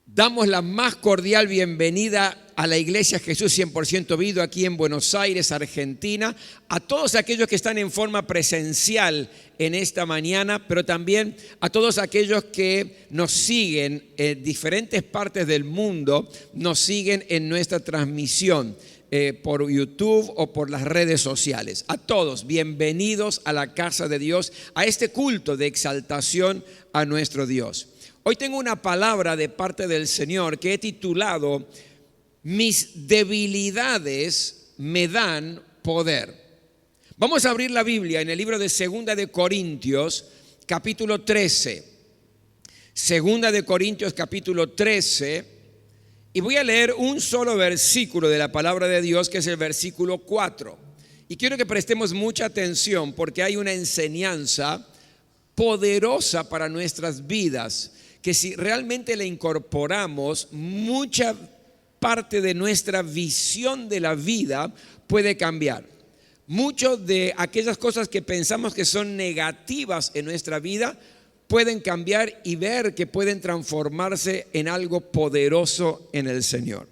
Damos la más cordial bienvenida a la Iglesia Jesús 100% Vivo aquí en Buenos Aires, Argentina, a todos aquellos que están en forma presencial en esta mañana, pero también a todos aquellos que nos siguen en diferentes partes del mundo, nos siguen en nuestra transmisión por YouTube o por las redes sociales. A todos, bienvenidos a la casa de Dios, a este culto de exaltación a nuestro Dios. Hoy tengo una palabra de parte del Señor que he titulado Mis debilidades me dan poder. Vamos a abrir la Biblia en el libro de Segunda de Corintios, capítulo 13. Segunda de Corintios, capítulo 13. Y voy a leer un solo versículo de la palabra de Dios, que es el versículo 4. Y quiero que prestemos mucha atención porque hay una enseñanza poderosa para nuestras vidas, que si realmente le incorporamos, mucha parte de nuestra visión de la vida puede cambiar. Muchas de aquellas cosas que pensamos que son negativas en nuestra vida pueden cambiar y ver que pueden transformarse en algo poderoso en el Señor.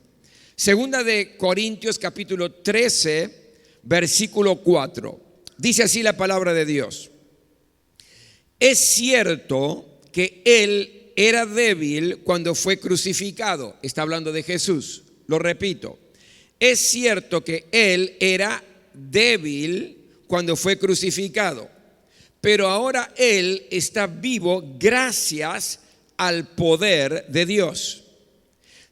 Segunda de Corintios capítulo 13, versículo 4. Dice así la palabra de Dios. Es cierto que Él era débil cuando fue crucificado. Está hablando de Jesús. Lo repito. Es cierto que Él era débil cuando fue crucificado, pero ahora Él está vivo gracias al poder de Dios.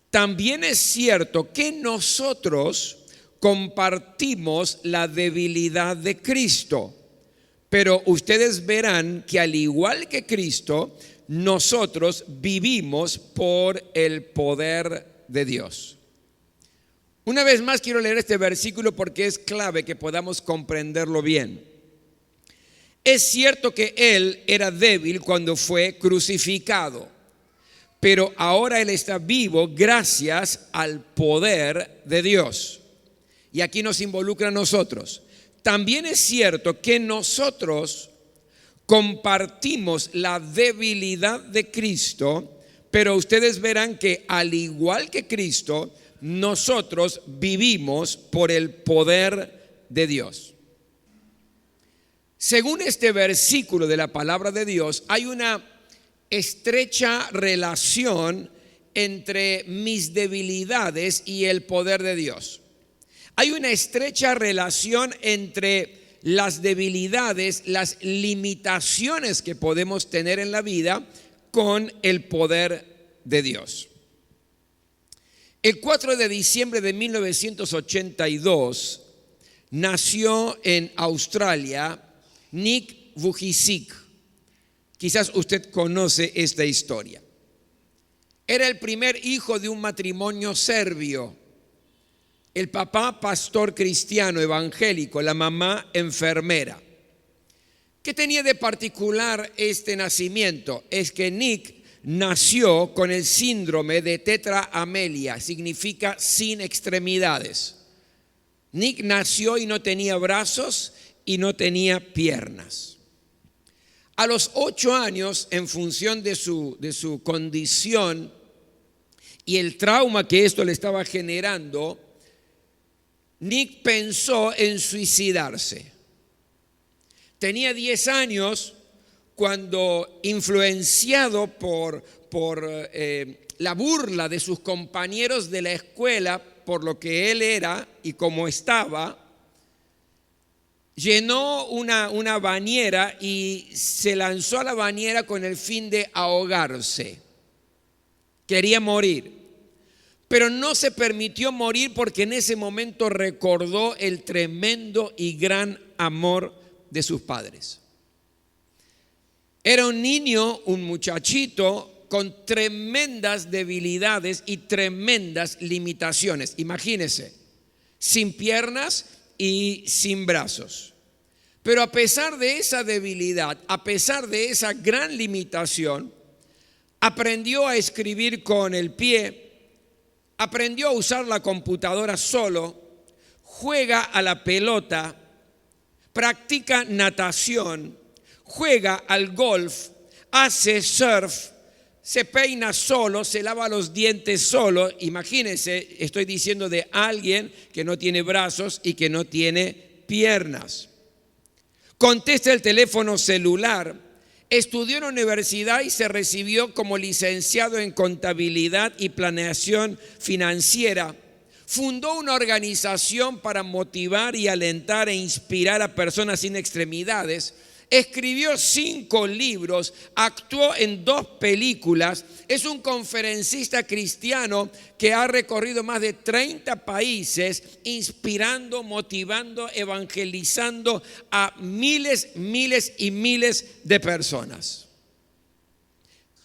También es cierto que nosotros compartimos la debilidad de Cristo, pero ustedes verán que al igual que Cristo, nosotros vivimos por el poder de Dios. Una vez más quiero leer este versículo porque es clave que podamos comprenderlo bien. Es cierto que Él era débil cuando fue crucificado, pero ahora Él está vivo gracias al poder de Dios. Y aquí nos involucra a nosotros. También es cierto que nosotros compartimos la debilidad de Cristo, pero ustedes verán que al igual que Cristo, nosotros vivimos por el poder de Dios. Según este versículo de la palabra de Dios, hay una estrecha relación entre mis debilidades y el poder de Dios. Hay una estrecha relación entre las debilidades, las limitaciones que podemos tener en la vida con el poder de Dios. El 4 de diciembre de 1982 nació en Australia Nick Vujicic. Quizás usted conoce esta historia. Era el primer hijo de un matrimonio serbio. El papá pastor cristiano evangélico, la mamá enfermera. ¿Qué tenía de particular este nacimiento? Es que Nick nació con el síndrome de tetraamelia, significa sin extremidades. Nick nació y no tenía brazos y no tenía piernas. A los 8 años, en función de su condición y el trauma que esto le estaba generando, Nick pensó en suicidarse. Tenía 10 años cuando, influenciado por la burla de sus compañeros de la escuela por lo que él era y cómo estaba, llenó una bañera y se lanzó a la bañera con el fin de ahogarse. Quería morir. Pero no se permitió morir porque en ese momento recordó el tremendo y gran amor de sus padres. Era un niño, un muchachito con tremendas debilidades y tremendas limitaciones. Imagínense, sin piernas y sin brazos. Pero a pesar de esa debilidad, a pesar de esa gran limitación, aprendió a escribir con el pie, aprendió a usar la computadora solo, juega a la pelota, practica natación, juega al golf, hace surf, se peina solo, se lava los dientes solo. Imagínense, estoy diciendo de alguien que no tiene brazos y que no tiene piernas. Contesta el teléfono celular, estudió en la universidad y se recibió como licenciado en contabilidad y planeación financiera. Fundó una organización para motivar y alentar e inspirar a personas sin extremidades. Escribió 5 libros, actuó en 2 películas, es un conferencista cristiano que ha recorrido más de 30 países, inspirando, motivando, evangelizando a miles y miles de personas.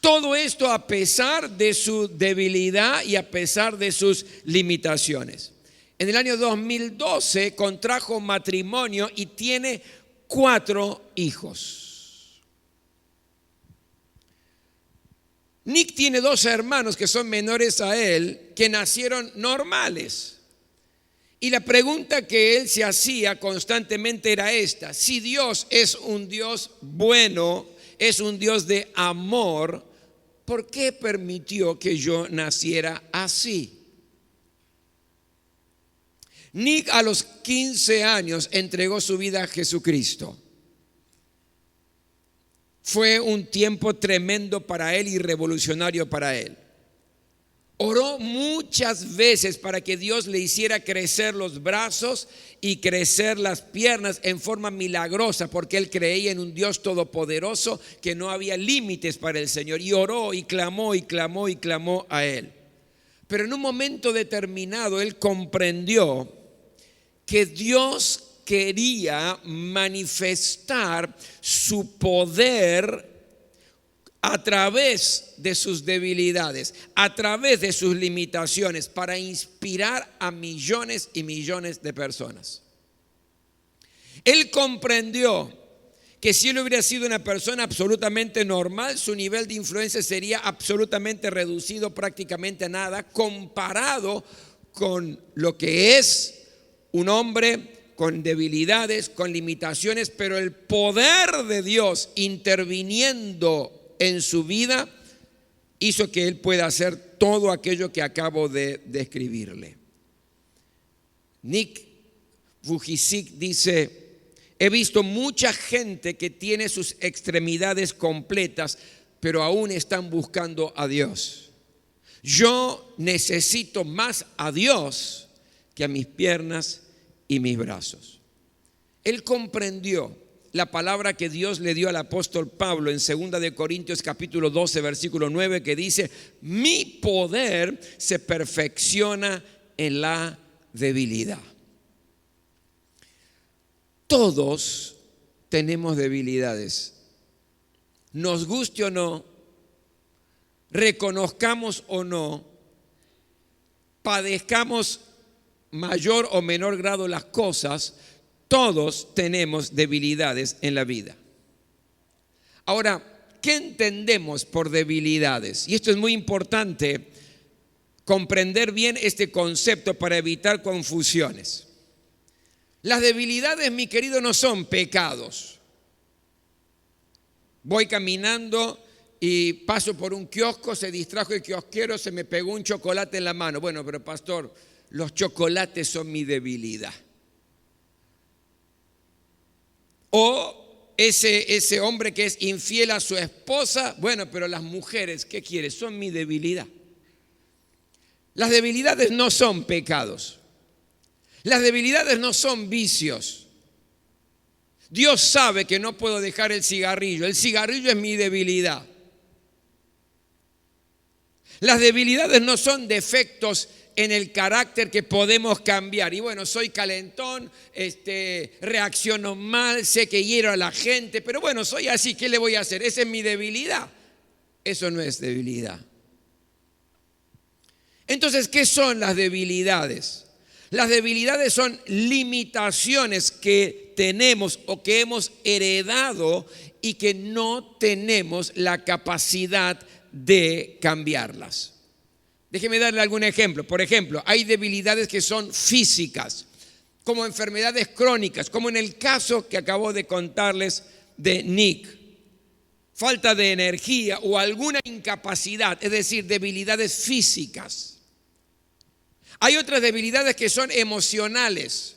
Todo esto a pesar de su debilidad y a pesar de sus limitaciones. En el año 2012 contrajo matrimonio y tiene 4 hijos. Nick tiene 2 hermanos que son menores a él, que nacieron normales. Y la pregunta que él se hacía constantemente era esta: si Dios es un Dios bueno, es un Dios de amor, ¿por qué permitió que yo naciera así? Nick a los 15 años entregó su vida a Jesucristo. Fue un tiempo tremendo para él y revolucionario para él. Oró muchas veces para que Dios le hiciera crecer los brazos y crecer las piernas en forma milagrosa, porque él creía en un Dios todopoderoso, que no había límites para el Señor. Y oró y clamó y clamó y clamó a él. Pero en un momento determinado él comprendió que Dios quería manifestar su poder a través de sus debilidades, a través de sus limitaciones, para inspirar a millones y millones de personas. Él comprendió que si él hubiera sido una persona absolutamente normal, su nivel de influencia sería absolutamente reducido, prácticamente a nada, comparado con lo que es un hombre con debilidades, con limitaciones, pero el poder de Dios interviniendo en su vida hizo que él pueda hacer todo aquello que acabo de describirle. Nick Vujicic dice: he visto mucha gente que tiene sus extremidades completas, pero aún están buscando a Dios. Yo necesito más a Dios que a mis piernas y mis brazos. Él comprendió la palabra que Dios le dio al apóstol Pablo en 2 de Corintios capítulo 12 versículo 9, que dice: mi poder se perfecciona en la debilidad. Todos tenemos debilidades, nos guste o no, reconozcamos o no, padezcamos mayor o menor grado las cosas, todos tenemos debilidades en la vida. Ahora, ¿qué entendemos por debilidades? Y esto es muy importante, comprender bien este concepto para evitar confusiones. Las debilidades, mi querido, no son pecados. Voy caminando y paso por un kiosco, se distrajo el kiosquero, se me pegó un chocolate en la mano. Bueno, pero pastor, los chocolates son mi debilidad. O ese hombre que es infiel a su esposa, bueno, pero las mujeres, ¿qué quiere? Son mi debilidad. Las debilidades no son pecados. Las debilidades no son vicios. Dios sabe que no puedo dejar el cigarrillo. El cigarrillo es mi debilidad. Las debilidades no son defectos en el carácter que podemos cambiar. Y bueno, soy calentón, reacciono mal, sé que hiero a la gente, pero bueno, soy así, ¿qué le voy a hacer? Esa es mi debilidad. Eso no es debilidad. Entonces, ¿qué son las debilidades? Las debilidades son limitaciones que tenemos o que hemos heredado y que no tenemos la capacidad de cambiarlas. Déjeme darle algún ejemplo. Por ejemplo, hay debilidades que son físicas, como enfermedades crónicas, como en el caso que acabo de contarles de Nick. Falta de energía o alguna incapacidad, es decir, debilidades físicas. Hay otras debilidades que son emocionales,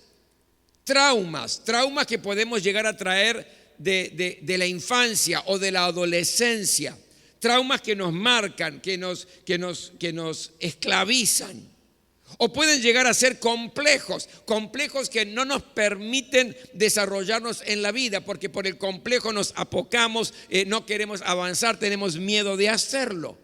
traumas que podemos llegar a traer de la infancia o de la adolescencia, traumas que nos marcan, que nos esclavizan. O pueden llegar a ser complejos que no nos permiten desarrollarnos en la vida, porque por el complejo nos apocamos, no queremos avanzar, tenemos miedo de hacerlo.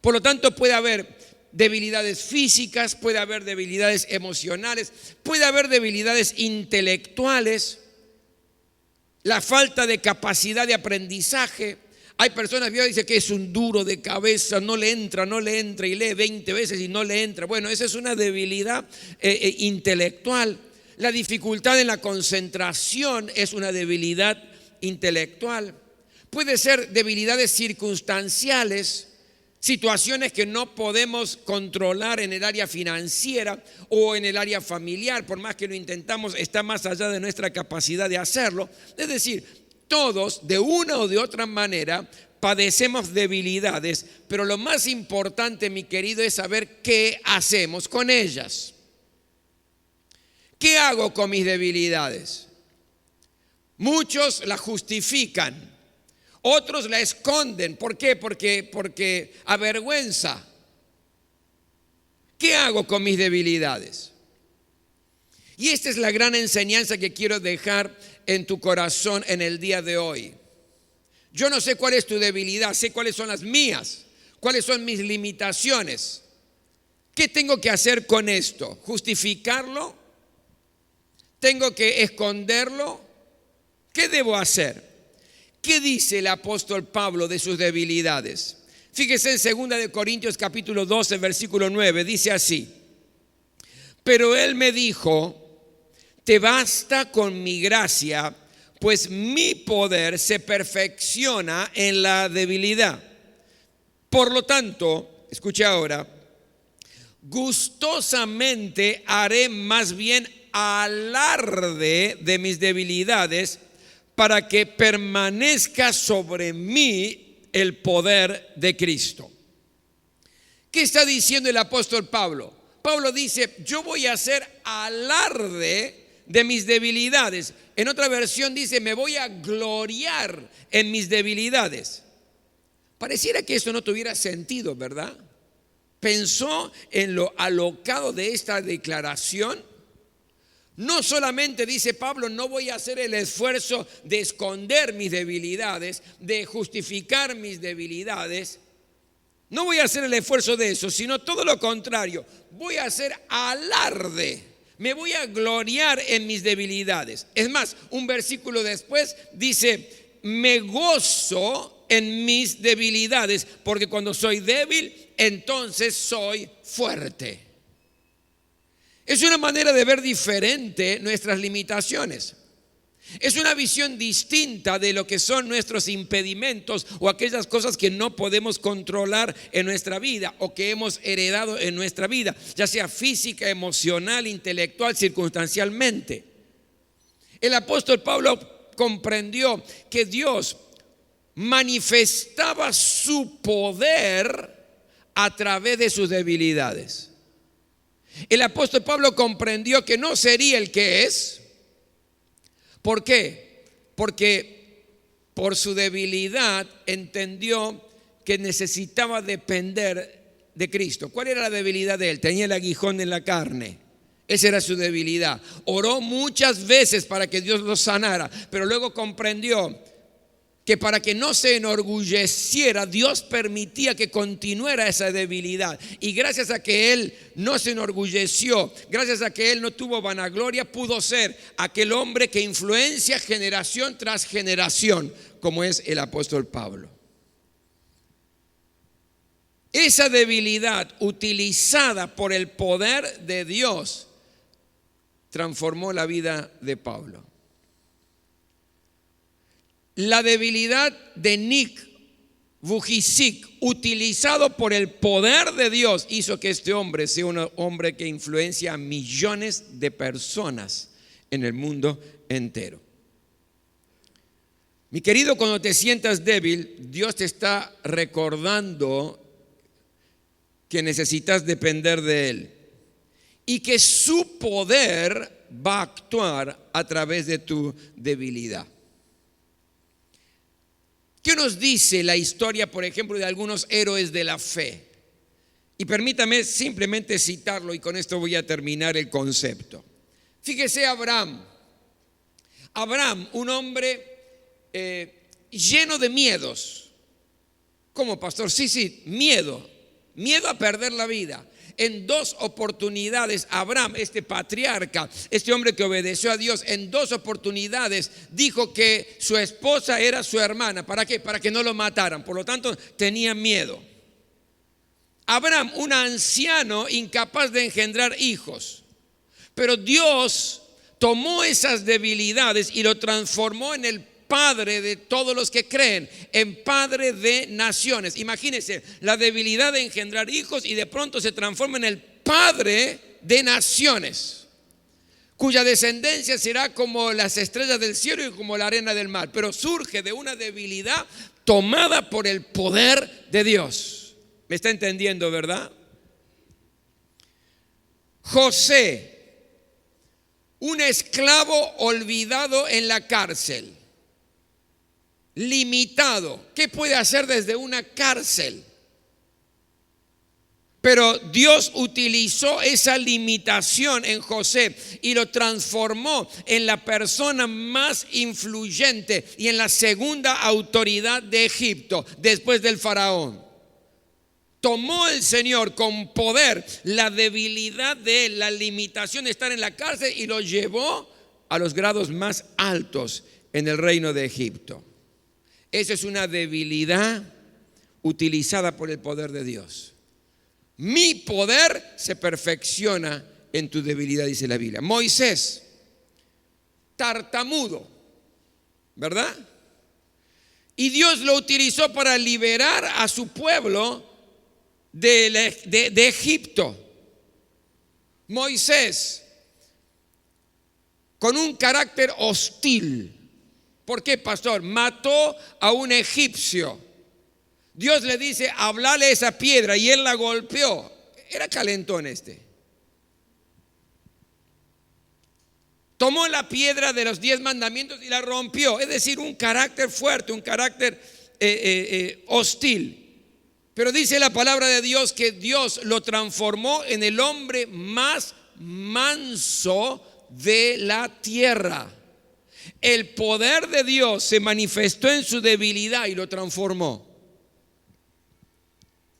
Por lo tanto, puede haber debilidades físicas, puede haber debilidades emocionales, puede haber debilidades intelectuales, la falta de capacidad de aprendizaje. Hay personas que dicen que es un duro de cabeza, no le entra y lee 20 veces y no le entra. Bueno, esa es una debilidad intelectual. La dificultad en la concentración es una debilidad intelectual. Puede ser debilidades circunstanciales, situaciones que no podemos controlar en el área financiera o en el área familiar, por más que lo intentamos, está más allá de nuestra capacidad de hacerlo. Es decir, todos, de una o de otra manera, padecemos debilidades, pero lo más importante, mi querido, es saber qué hacemos con ellas. ¿Qué hago con mis debilidades? Muchos la justifican, otros la esconden. ¿Por qué? Porque avergüenza. ¿Qué hago con mis debilidades? Y esta es la gran enseñanza que quiero dejar en tu corazón en el día de hoy. Yo no sé cuál es tu debilidad, sé cuáles son las mías, cuáles son mis limitaciones. ¿Qué tengo que hacer con esto? ¿Justificarlo? ¿Tengo que esconderlo? ¿Qué debo hacer? ¿Qué dice el apóstol Pablo de sus debilidades? Fíjese en 2 Corintios capítulo 12, versículo 9, dice así: pero él me dijo, te basta con mi gracia, pues mi poder se perfecciona en la debilidad. Por lo tanto, escuche ahora, gustosamente haré más bien alarde de mis debilidades para que permanezca sobre mí el poder de Cristo. ¿Qué está diciendo el apóstol Pablo? Pablo dice, yo voy a hacer alarde de mis debilidades. En otra versión dice, me voy a gloriar en mis debilidades. Pareciera que eso no tuviera sentido, ¿verdad? ¿Pensó en lo alocado de esta declaración? No solamente dice Pablo, no voy a hacer el esfuerzo de esconder mis debilidades, de justificar mis debilidades. No voy a hacer el esfuerzo de eso, sino todo lo contrario. Voy a hacer alarde. Me voy a gloriar en mis debilidades. Es más, un versículo después dice, me gozo en mis debilidades, porque cuando soy débil, entonces soy fuerte. Es una manera de ver diferente nuestras limitaciones. Es una visión distinta de lo que son nuestros impedimentos o aquellas cosas que no podemos controlar en nuestra vida o que hemos heredado en nuestra vida, ya sea física, emocional, intelectual, circunstancialmente. El apóstol Pablo comprendió que Dios manifestaba su poder a través de sus debilidades. El apóstol Pablo comprendió que no sería el que es. ¿Por qué? Porque por su debilidad entendió que necesitaba depender de Cristo. ¿Cuál era la debilidad de él? Tenía el aguijón en la carne. Esa era su debilidad. Oró muchas veces para que Dios lo sanara, pero luego comprendió que para que no se enorgulleciera, Dios permitía que continuara esa debilidad. Y gracias a que él no se enorgulleció, gracias a que él no tuvo vanagloria, pudo ser aquel hombre que influencia generación tras generación, como es el apóstol Pablo. Esa debilidad utilizada por el poder de Dios transformó la vida de Pablo. La debilidad de Nick Vujicic, utilizado por el poder de Dios, hizo que este hombre sea un hombre que influencia a millones de personas en el mundo entero. Mi querido, cuando te sientas débil, Dios te está recordando que necesitas depender de Él y que su poder va a actuar a través de tu debilidad. ¿Qué nos dice la historia, por ejemplo, de algunos héroes de la fe? Y permítame simplemente citarlo y con esto voy a terminar el concepto. Fíjese Abraham. Abraham, un hombre lleno de miedos. ¿Cómo, pastor? Sí, miedo a perder la vida. En 2 oportunidades, Abraham, este patriarca, este hombre que obedeció a Dios, en 2 oportunidades dijo que su esposa era su hermana. ¿Para qué? Para que no lo mataran. Por lo tanto, tenía miedo. Abraham, un anciano incapaz de engendrar hijos. Pero Dios tomó esas debilidades y lo transformó en el padre de todos los que creen, en padre de naciones. Imagínense la debilidad de engendrar hijos y de pronto se transforma en el padre de naciones, cuya descendencia será como las estrellas del cielo y como la arena del mar. Pero surge de una debilidad tomada por el poder de Dios. ¿Me está entendiendo, verdad? José, un esclavo olvidado en la cárcel, limitado. ¿Qué puede hacer desde una cárcel? Pero Dios utilizó esa limitación en José y lo transformó en la persona más influyente y en la segunda autoridad de Egipto después del faraón. Tomó el Señor con poder la debilidad de él, la limitación de estar en la cárcel, y lo llevó a los grados más altos en el reino de Egipto. Esa es una debilidad utilizada por el poder de Dios. Mi poder se perfecciona en tu debilidad, dice la Biblia. Moisés, tartamudo, ¿verdad? Y Dios lo utilizó para liberar a su pueblo de Egipto. Moisés, con un carácter hostil. ¿Por qué, pastor? Mató a un egipcio. Dios le dice, hablale a esa piedra, y él la golpeó. Era calentón este. Tomó la piedra de los 10 mandamientos y la rompió. Es decir, un carácter fuerte, un carácter hostil. Pero dice la palabra de Dios que Dios lo transformó en el hombre más manso de la tierra. El poder de Dios se manifestó en su debilidad y lo transformó.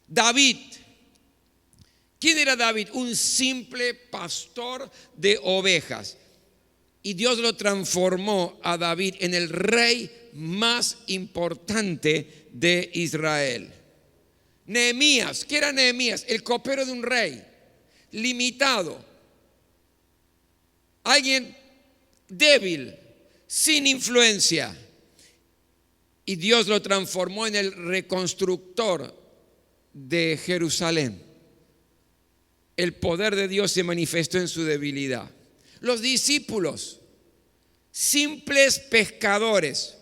David. ¿Quién era David? Un simple pastor de ovejas. Y Dios lo transformó a David en el rey más importante de Israel. Nehemías. ¿Qué era Nehemías? El copero de un rey, limitado. Alguien débil, sin influencia. Y Dios lo transformó en el reconstructor de Jerusalén. El poder de Dios se manifestó en su debilidad. Los discípulos, simples pescadores,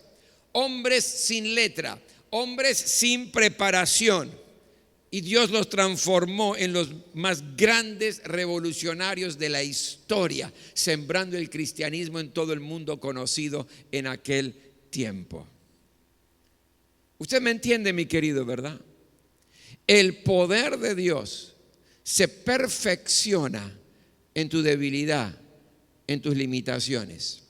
hombres sin letra, hombres sin preparación. Y Dios los transformó en los más grandes revolucionarios de la historia, sembrando el cristianismo en todo el mundo conocido en aquel tiempo. Usted me entiende, mi querido, ¿verdad? El poder de Dios se perfecciona en tu debilidad, en tus limitaciones.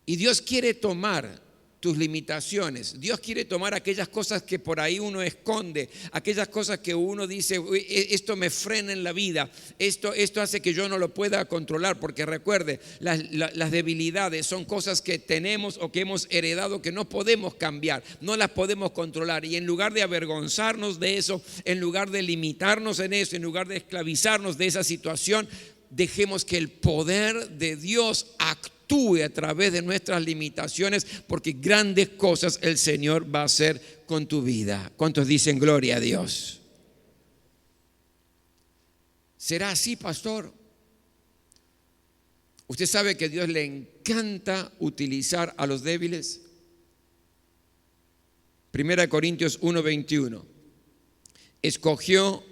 Y Dios quiere tomar tus limitaciones. Dios quiere tomar aquellas cosas que por ahí uno esconde, aquellas cosas que uno dice, esto me frena en la vida, esto hace que yo no lo pueda controlar, porque recuerde, las debilidades son cosas que tenemos o que hemos heredado que no podemos cambiar, no las podemos controlar. Y en lugar de avergonzarnos de eso, en lugar de limitarnos en eso, en lugar de esclavizarnos de esa situación, dejemos que el poder de Dios actúe a través de nuestras limitaciones, porque grandes cosas el Señor va a hacer con tu vida. ¿Cuántos dicen gloria a Dios? ¿Será así, pastor? ¿Usted sabe que a Dios le encanta utilizar a los débiles? 1 Corintios 1:21. Escogió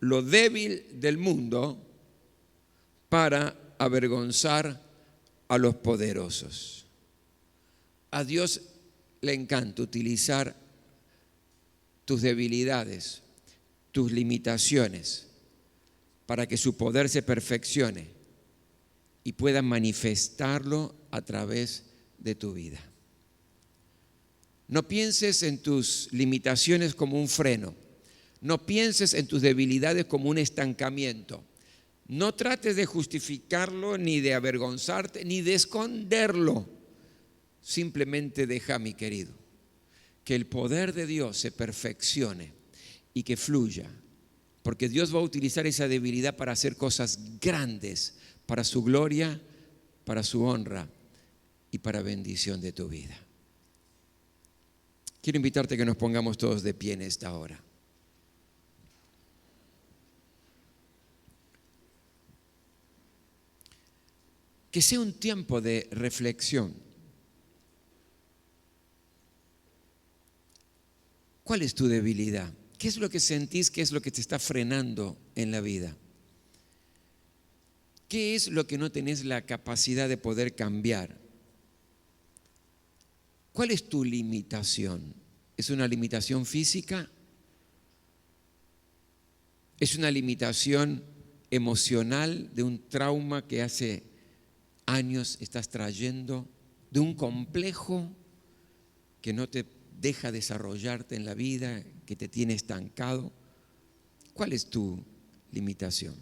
lo débil del mundo para avergonzar a los poderosos. A Dios le encanta utilizar tus debilidades, tus limitaciones, para que su poder se perfeccione y pueda manifestarlo a través de tu vida. No pienses en tus limitaciones como un freno. No pienses en tus debilidades como un estancamiento. No trates de justificarlo, ni de avergonzarte, ni de esconderlo. Simplemente deja, mi querido, que el poder de Dios se perfeccione y que fluya. Porque Dios va a utilizar esa debilidad para hacer cosas grandes, para su gloria, para su honra y para bendición de tu vida. Quiero invitarte a que nos pongamos todos de pie en esta hora. Que sea un tiempo de reflexión. ¿Cuál es tu debilidad? ¿Qué es lo que sentís? ¿Qué es lo que te está frenando en la vida? ¿Qué es lo que no tenés la capacidad de poder cambiar? ¿Cuál es tu limitación? ¿Es una limitación física? ¿Es una limitación emocional de un trauma que hace años estás trayendo? ¿De un complejo que no te deja desarrollarte en la vida, que te tiene estancado? ¿Cuál es tu limitación?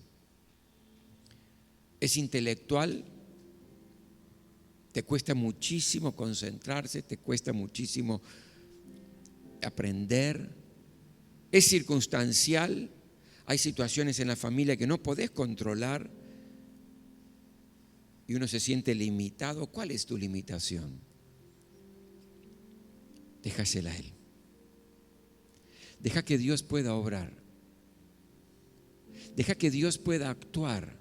¿Es intelectual? ¿Te cuesta muchísimo concentrarse? ¿Te cuesta muchísimo aprender? ¿Es circunstancial? Hay situaciones en la familia que no podés controlar y uno se siente limitado. ¿Cuál es tu limitación? Déjasela a Él. Deja que Dios pueda obrar. Deja que Dios pueda actuar.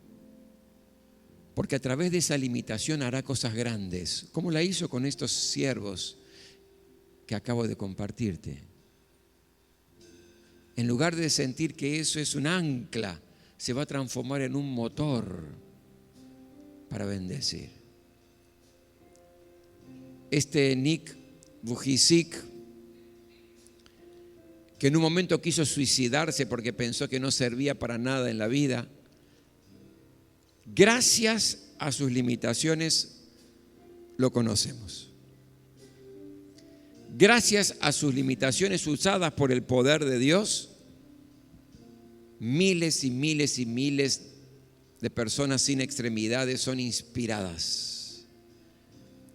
Porque a través de esa limitación hará cosas grandes, como la hizo con estos siervos que acabo de compartirte. En lugar de sentir que eso es un ancla, se va a transformar en un motor para bendecir. Este Nick Vujicic, que en un momento quiso suicidarse porque pensó que no servía para nada en la vida, gracias a sus limitaciones lo conocemos. Gracias a sus limitaciones usadas por el poder de Dios, miles y miles y miles de personas sin extremidades son inspiradas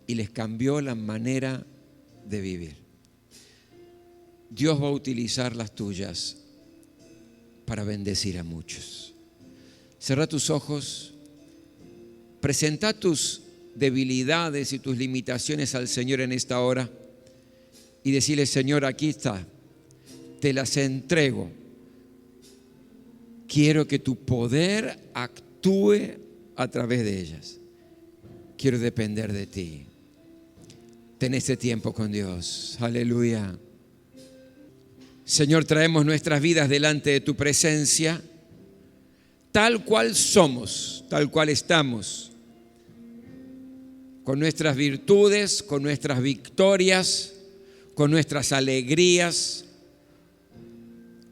y les cambió la manera de vivir. Dios va a utilizar las tuyas para bendecir a muchos. Cerra tus ojos, presenta tus debilidades y tus limitaciones al Señor en esta hora y decirle: Señor, aquí está, te las entrego. Quiero que tu poder actúe a través de ellas. Quiero depender de ti. Ten este tiempo con Dios. Aleluya. Señor, traemos nuestras vidas delante de tu presencia, tal cual somos, tal cual estamos, con nuestras virtudes, con nuestras victorias, con nuestras alegrías,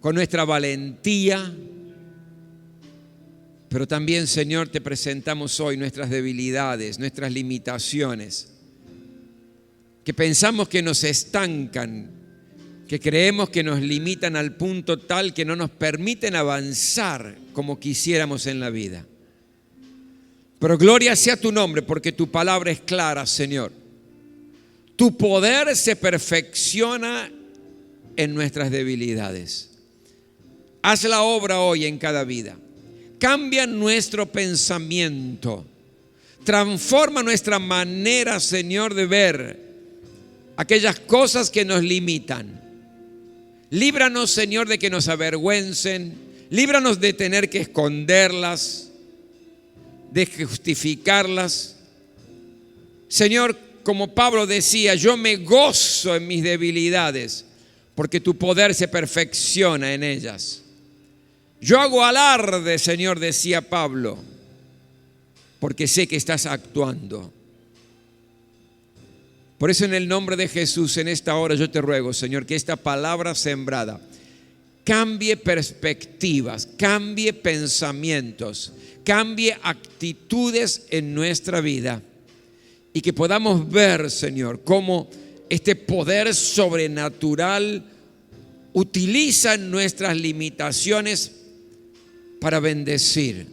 con nuestra valentía. Pero también, Señor, te presentamos hoy nuestras debilidades, nuestras limitaciones, que pensamos que nos estancan, que creemos que nos limitan al punto tal que no nos permiten avanzar como quisiéramos en la vida. Pero gloria sea tu nombre, porque tu palabra es clara, Señor. Tu poder se perfecciona en nuestras debilidades. Haz la obra hoy en cada vida. Cambia nuestro pensamiento. Transforma nuestra manera, Señor, de ver aquellas cosas que nos limitan. Líbranos, Señor, de que nos avergüencen. Líbranos de tener que esconderlas, de justificarlas. Señor, como Pablo decía, yo me gozo en mis debilidades, porque tu poder se perfecciona en ellas. Yo hago alarde, Señor, decía Pablo, porque sé que estás actuando. Por eso, en el nombre de Jesús, en esta hora yo te ruego, Señor, que esta palabra sembrada cambie perspectivas, cambie pensamientos, cambie actitudes en nuestra vida, y que podamos ver, Señor, cómo este poder sobrenatural utiliza nuestras limitaciones para bendecir,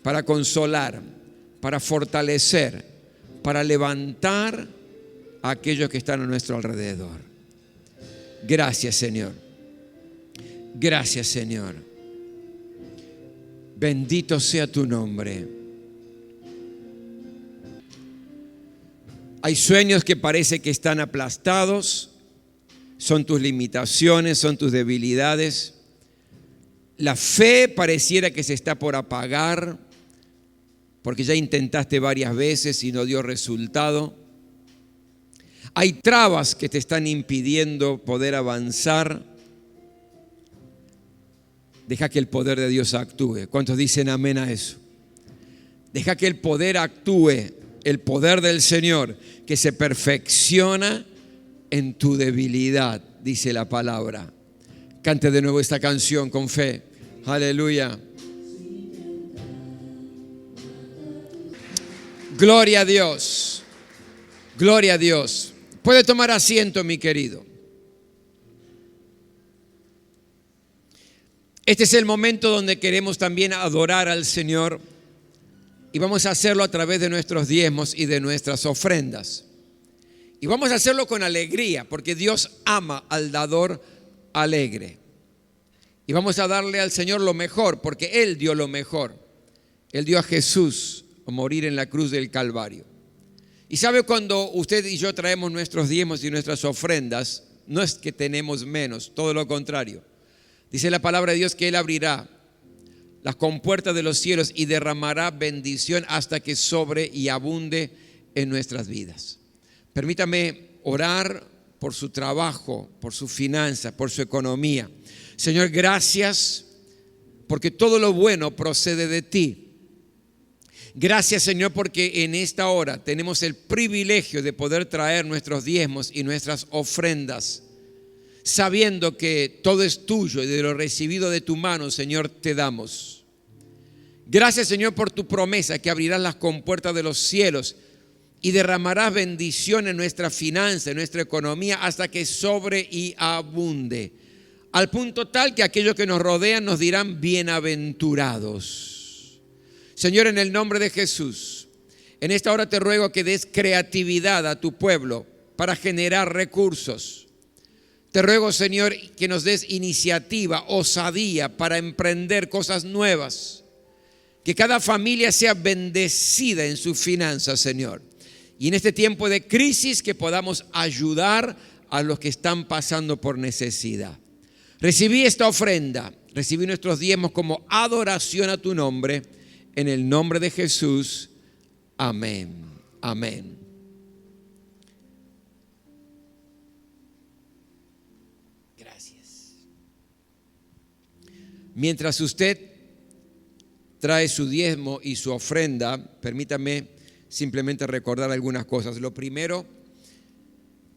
para consolar, para fortalecer, para levantar a aquellos que están a nuestro alrededor. Gracias, Señor. Gracias, Señor. Bendito sea tu nombre. Hay sueños que parece que están aplastados, son tus limitaciones, son tus debilidades. La fe pareciera que se está por apagar, porque ya intentaste varias veces y no dio resultado. Hay trabas que te están impidiendo poder avanzar. Deja que el poder de Dios actúe. ¿Cuántos dicen amén a eso? Deja que el poder actúe, el poder del Señor, que se perfecciona en tu debilidad, dice la palabra. Cante de nuevo esta canción con fe. Aleluya. Gloria a Dios. Gloria a Dios. Puede tomar asiento, mi querido. Este es el momento donde queremos también adorar al Señor, y vamos a hacerlo a través de nuestros diezmos y de nuestras ofrendas. Y vamos a hacerlo con alegría, porque Dios ama al dador alegre. Y vamos a darle al Señor lo mejor, porque Él dio lo mejor. Él dio a Jesús a morir en la cruz del Calvario. Y sabe, cuando usted y yo traemos nuestros diezmos y nuestras ofrendas, no es que tenemos menos, todo lo contrario. Dice la palabra de Dios que Él abrirá las compuertas de los cielos y derramará bendición hasta que sobre y abunde en nuestras vidas. Permítame orar por su trabajo, por su finanza, por su economía. Señor, gracias porque todo lo bueno procede de ti. Gracias, Señor, porque en esta hora tenemos el privilegio de poder traer nuestros diezmos y nuestras ofrendas, sabiendo que todo es tuyo y de lo recibido de tu mano, Señor, te damos. Gracias, Señor, por tu promesa que abrirás las compuertas de los cielos y derramarás bendición en nuestra finanza, en nuestra economía, hasta que sobre y abunde, al punto tal que aquellos que nos rodean nos dirán bienaventurados. Señor, en el nombre de Jesús, en esta hora te ruego que des creatividad a tu pueblo para generar recursos. Te ruego, Señor, que nos des iniciativa, osadía para emprender cosas nuevas. Que cada familia sea bendecida en sus finanzas, Señor. Y en este tiempo de crisis que podamos ayudar a los que están pasando por necesidad. Recibí esta ofrenda, recibí nuestros diezmos como adoración a tu nombre. En el nombre de Jesús, amén, amén. Gracias. Mientras usted trae su diezmo y su ofrenda, permítame simplemente recordar algunas cosas. Lo primero,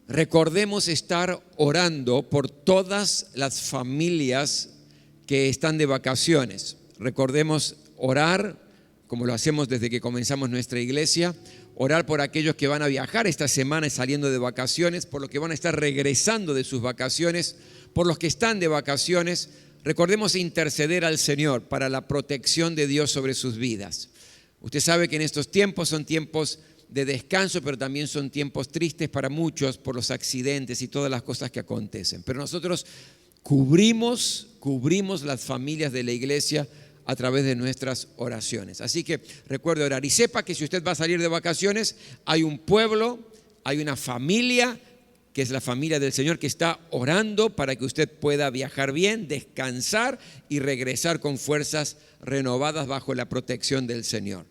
recordemos estar orando por todas las familias que están de vacaciones. Recordemos orar, como lo hacemos desde que comenzamos nuestra iglesia, orar por aquellos que van a viajar esta semana saliendo de vacaciones, por los que van a estar regresando de sus vacaciones, por los que están de vacaciones. Recordemos interceder al Señor para la protección de Dios sobre sus vidas. Usted sabe que en estos tiempos son tiempos de descanso, pero también son tiempos tristes para muchos por los accidentes y todas las cosas que acontecen. Pero nosotros cubrimos las familias de la iglesia a través de nuestras oraciones. Así que recuerde orar y sepa que si usted va a salir de vacaciones, hay un pueblo, hay una familia que es la familia del Señor, que está orando para que usted pueda viajar bien, descansar y regresar con fuerzas renovadas bajo la protección del Señor.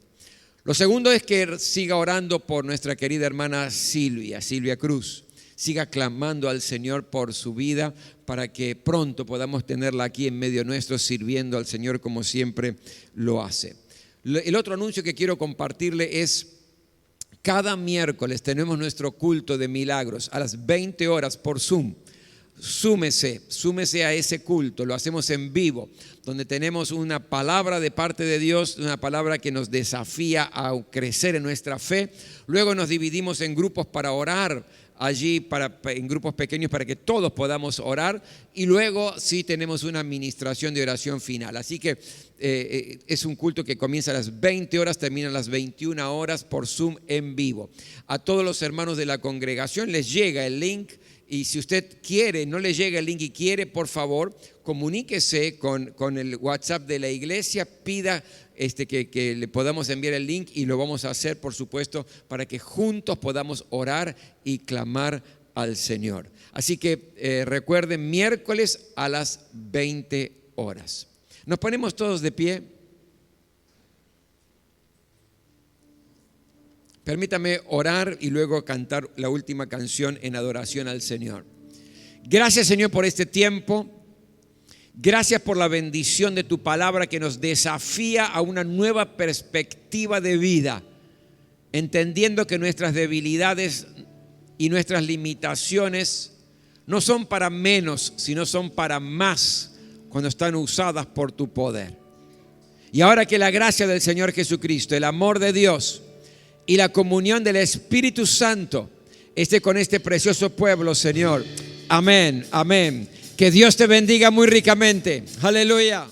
Lo segundo es que siga orando por nuestra querida hermana Silvia Cruz. Siga clamando al Señor por su vida para que pronto podamos tenerla aquí en medio nuestro sirviendo al Señor como siempre lo hace. El otro anuncio que quiero compartirle es: cada miércoles tenemos nuestro culto de milagros a las 20 horas por Zoom. Súmese a ese culto, lo hacemos en vivo, donde tenemos una palabra de parte de Dios, una palabra que nos desafía a crecer en nuestra fe. Luego nos dividimos en grupos para orar allí, en grupos pequeños para que todos podamos orar, y luego sí tenemos una administración de oración final. Así que es un culto que comienza a las 20 horas, termina a las 21 horas por Zoom en vivo. A todos los hermanos de la congregación les llega el link. Y si usted quiere, no le llega el link y quiere, por favor, comuníquese con el WhatsApp de la iglesia, pida que le podamos enviar el link, y lo vamos a hacer, por supuesto, para que juntos podamos orar y clamar al Señor. Así que recuerden, miércoles a las 20 horas. Nos ponemos todos de pie. Permítame orar y luego cantar la última canción en adoración al Señor. Gracias, Señor, por este tiempo. Gracias por la bendición de tu palabra que nos desafía a una nueva perspectiva de vida, entendiendo que nuestras debilidades y nuestras limitaciones no son para menos, sino son para más cuando están usadas por tu poder. Y ahora que la gracia del Señor Jesucristo, el amor de Dios y la comunión del Espíritu Santo esté con este precioso pueblo, Señor. Amén, amén. Que Dios te bendiga muy ricamente. Aleluya.